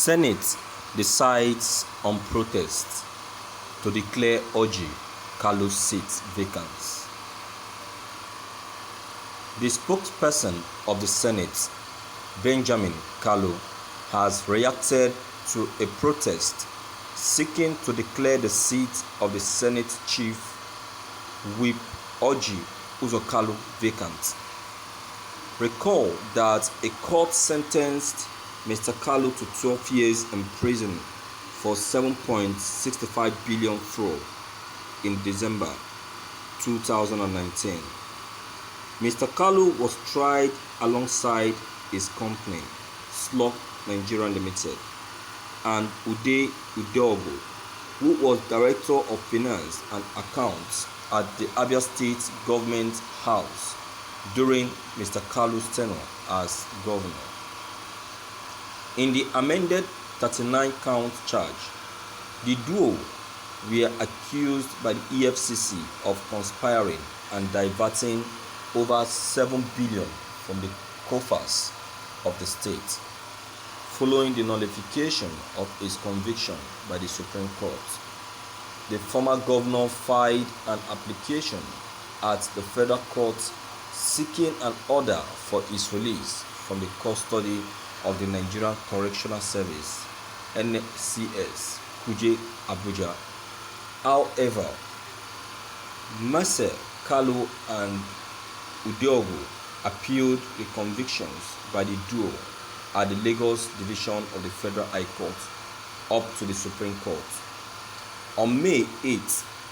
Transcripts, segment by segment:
Senate decides on protest to declare Orji Kalu seat vacant. The spokesperson of the Senate, Benjamin Kalu, has reacted to a protest seeking to declare the seat of the Senate Chief Whip Orji Kalu vacant. Recall that a court sentenced Mr. Kalu to 12 years in prison for 7.65 billion fraud in December 2019. Mr. Kalu was tried alongside his company, Slug Nigeria Limited, and Ude Udeogu, who was Director of Finance and Accounts at the Abia State Government House during Mr. Kalu's tenure as governor. In the amended 39-count charge, the duo were accused by the EFCC of conspiring and diverting over 7 billion from the coffers of the state, following the nullification of his conviction by the Supreme Court. The former governor filed an application at the federal court seeking an order for his release from the custody of the Nigerian Correctional Service (NCS) Kuje, Abuja. However, Mr. Kalu and Udeogu appealed the convictions by the duo at the Lagos Division of the Federal High Court up to the Supreme Court. On May 8,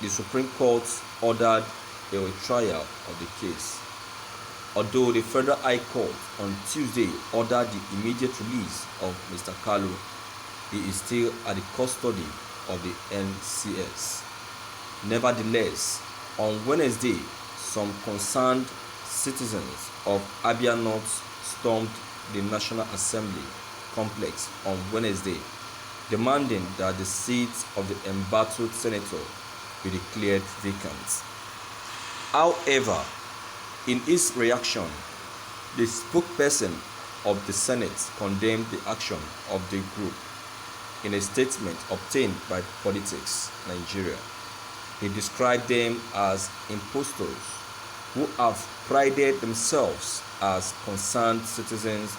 the Supreme Court ordered a retrial of the case. Although the Federal High Court on Tuesday ordered the immediate release of Mr. Kalu, he is still at the custody of the NCS. Nevertheless, on Wednesday, some concerned citizens of Abia North stormed the National Assembly complex on Wednesday, demanding that the seat of the embattled senator be declared vacant. However, in his reaction, the spokesperson of the Senate condemned the action of the group in a statement obtained by Politics Nigeria. He described them as impostors who have prided themselves as concerned citizens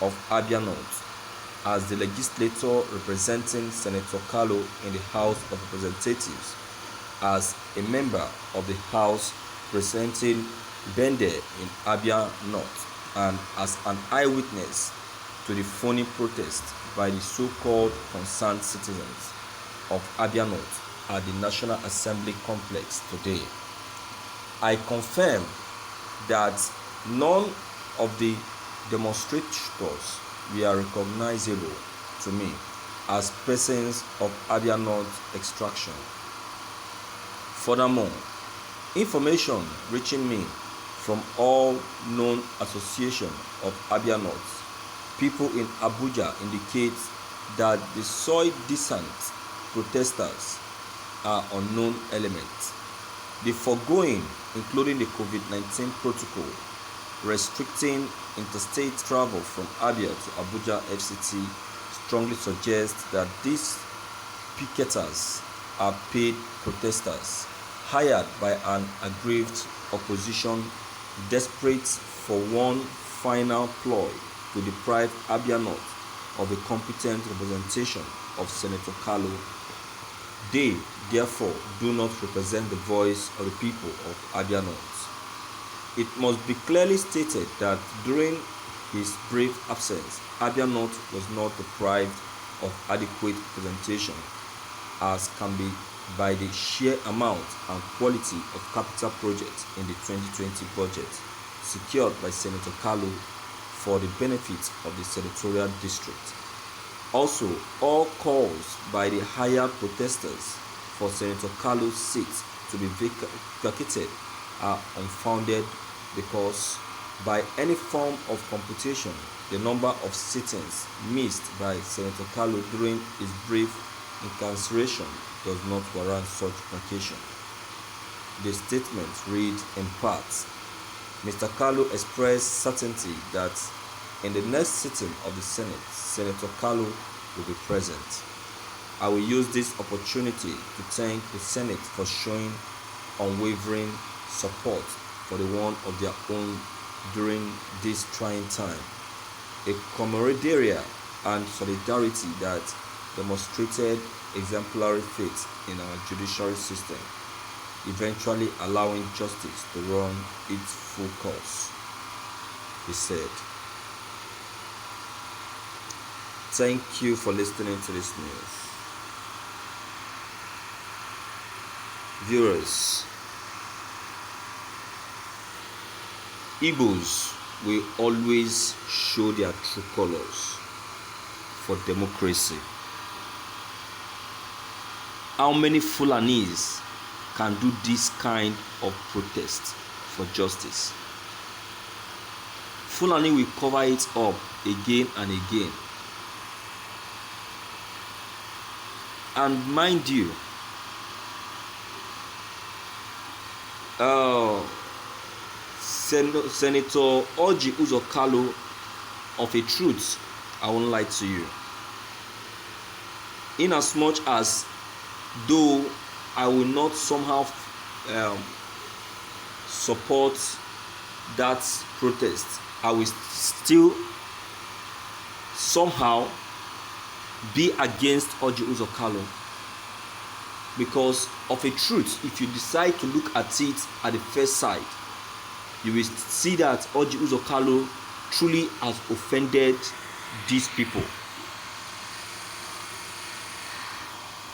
of Abia North, as the legislator representing Senator Kalu in the House of Representatives, as a member of the House representing Bende in Abia North, and as an eyewitness to the phony protest by the so-called concerned citizens of Abia North at the National Assembly complex today. I confirm that none of the demonstrators were recognizable to me as persons of Abia North extraction. Furthermore, information reaching me from all known associations of Abia North people in Abuja indicates that the soil-decent protesters are unknown elements. The foregoing, including the COVID-19 protocol restricting interstate travel from Abia to Abuja FCT, strongly suggests that these picketers are paid protesters hired by an aggrieved opposition desperate for one final ploy to deprive Abia North of a competent representation of Senator Kalu. They, therefore, do not represent the voice of the people of Abia North. It must be clearly stated that during his brief absence, Abia North was not deprived of adequate representation, as can be by the sheer amount and quality of capital projects in the 2020 budget secured by Senator Kalu for the benefit of the senatorial district. Also, all calls by the higher protesters for Senator Kalu's seat to be vacated are unfounded, because by any form of computation, the number of sittings missed by Senator Kalu during his brief incarceration does not warrant such vacation. The statement read in part, Mr. Kalu expressed certainty that in the next sitting of the Senate, Senator Kalu will be present. I will use this opportunity to thank the Senate for showing unwavering support for the one of their own during this trying time. A camaraderie and solidarity that demonstrated exemplary faith in our judiciary system, eventually allowing justice to run its full course, he said. Thank you for listening to this news. Viewers, Igbos will always show their true colors for democracy. How many Fulanis can do this kind of protest for justice? Fulani will cover it up again and again. And mind you, Senator Orji Kalu, of a truth, I won't lie to you. In as much as though I will not somehow support that protest, I will still somehow be against Orji Kalu, because of a truth, if you decide to look at it at the first sight, you will see that Orji Kalu truly has offended these people,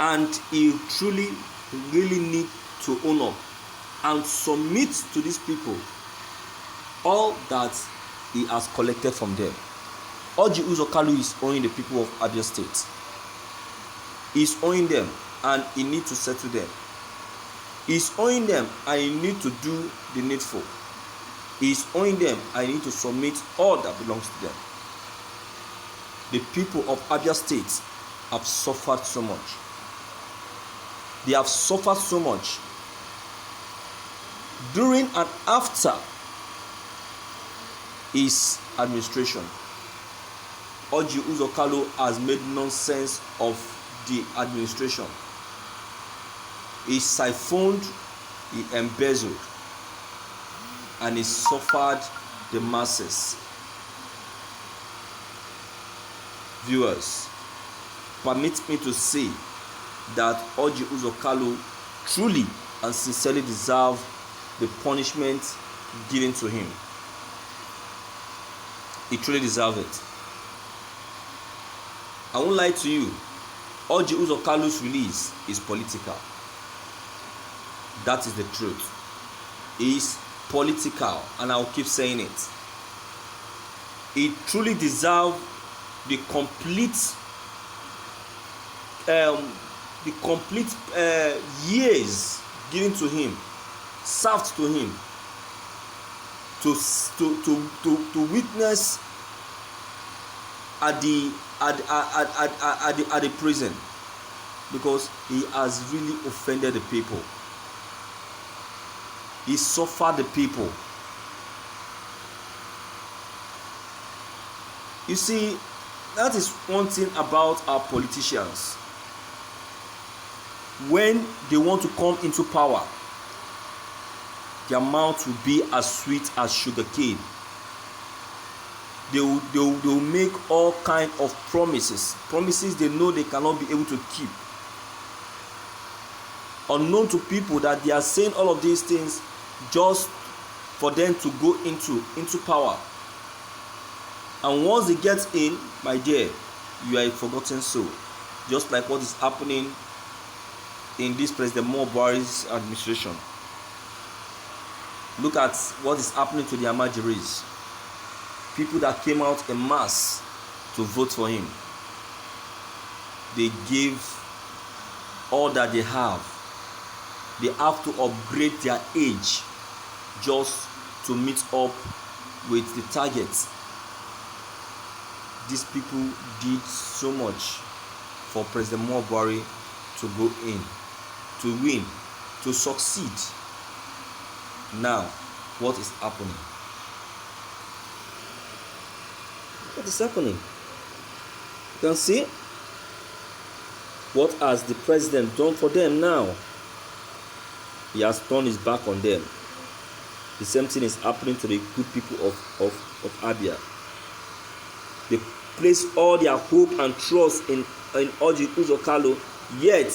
and he truly really need to own up and submit to these people all that he has collected from them. Orji Kalu is owing the people of Abia State. He is owing them, and he need to settle them. He is owing them, and he need to do the needful. He is owing them, and he need to submit all that belongs to them. The people of Abia State have suffered so much. They have suffered so much during and after his administration. Orji Kalu has made nonsense of the administration. He siphoned, he embezzled, and he suffered the masses. Viewers, permit me to say that Orji Kalu truly and sincerely deserves the punishment given to him. He truly deserves it. I won't lie to you, Orji Kalu's release is political. That is the truth. It is political, and I will keep saying it. He truly deserves the complete years given to him, served to him, to witness at the prison, because he has really offended the people. He suffered the people. You see, that is one thing about our politicians. When they want to come into power, their mouth will be as sweet as sugar cane. They will make all kind of promises they know they cannot be able to keep. Unknown to people that they are saying all of these things just for them to go into power. And once they get in, my dear, you are a forgotten soul. Just like what is happening in this President Buhari's administration. Look at what is happening to the Amajiris. People that came out en masse to vote for him. They gave all that they have. They have to upgrade their age just to meet up with the targets. These people did so much for President Buhari to go in, to win, to succeed. Now, what is happening? What is happening? You can see What has the president done for them now? He has turned his back on them. The same thing is happening to the good people of Abia. They place all their hope and trust in Orji Kalu, yet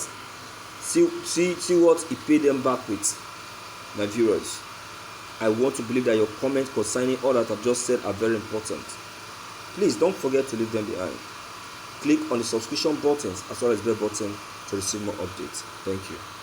see what he paid them back with. My viewers, I want to believe that your comments concerning all that I've just said are very important. Please don't forget to leave them behind. Click on the subscription buttons as well as bell button to receive more updates. Thank you.